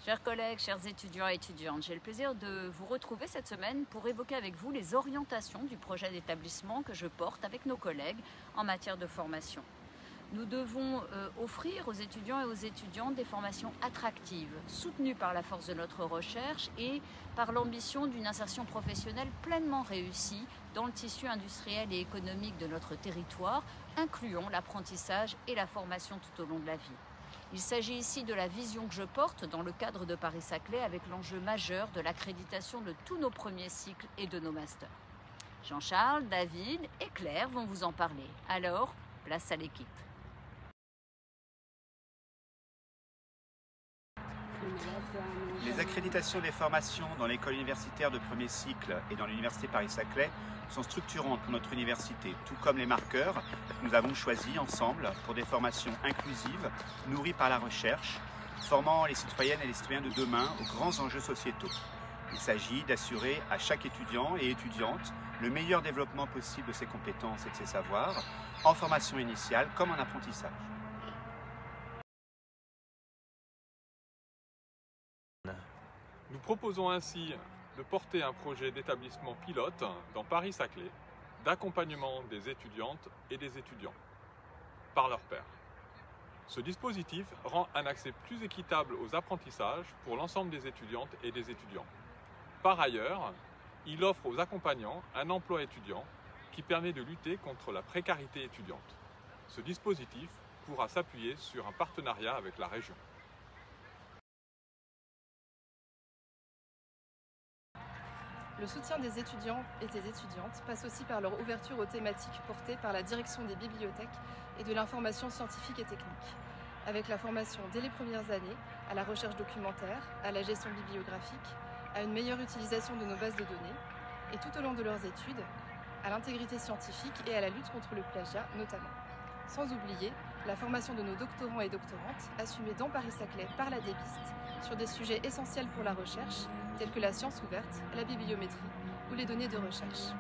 Chers collègues, chers étudiants et étudiantes, j'ai le plaisir de vous retrouver cette semaine pour évoquer avec vous les orientations du projet d'établissement que je porte avec nos collègues en matière de formation. Nous devons offrir aux étudiants et aux étudiantes des formations attractives, soutenues par la force de notre recherche et par l'ambition d'une insertion professionnelle pleinement réussie dans le tissu industriel et économique de notre territoire, incluant l'apprentissage et la formation tout au long de la vie. Il s'agit ici de la vision que je porte dans le cadre de Paris-Saclay avec l'enjeu majeur de l'accréditation de tous nos premiers cycles et de nos masters. Jean-Charles, David et Claire vont vous en parler. Alors, place à l'équipe. Les accréditations des formations dans l'école universitaire de premier cycle et dans l'université Paris-Saclay sont structurantes pour notre université, tout comme les marqueurs que nous avons choisis ensemble pour des formations inclusives, nourries par la recherche, formant les citoyennes et les citoyens de demain aux grands enjeux sociétaux. Il s'agit d'assurer à chaque étudiant et étudiante le meilleur développement possible de ses compétences et de ses savoirs, en formation initiale comme en apprentissage. Nous proposons ainsi de porter un projet d'établissement pilote dans Paris-Saclay d'accompagnement des étudiantes et des étudiants par leurs pairs. Ce dispositif rend un accès plus équitable aux apprentissages pour l'ensemble des étudiantes et des étudiants. Par ailleurs, il offre aux accompagnants un emploi étudiant qui permet de lutter contre la précarité étudiante. Ce dispositif pourra s'appuyer sur un partenariat avec la région. Le soutien des étudiants et des étudiantes passe aussi par leur ouverture aux thématiques portées par la direction des bibliothèques et de l'information scientifique et technique, avec la formation dès les premières années à la recherche documentaire, à la gestion bibliographique, à une meilleure utilisation de nos bases de données, et tout au long de leurs études, à l'intégrité scientifique et à la lutte contre le plagiat notamment. Sans oublier la formation de nos doctorants et doctorantes, assumée dans Paris-Saclay par la DEBIST, sur des sujets essentiels pour la recherche, tels que la science ouverte, la bibliométrie ou les données de recherche.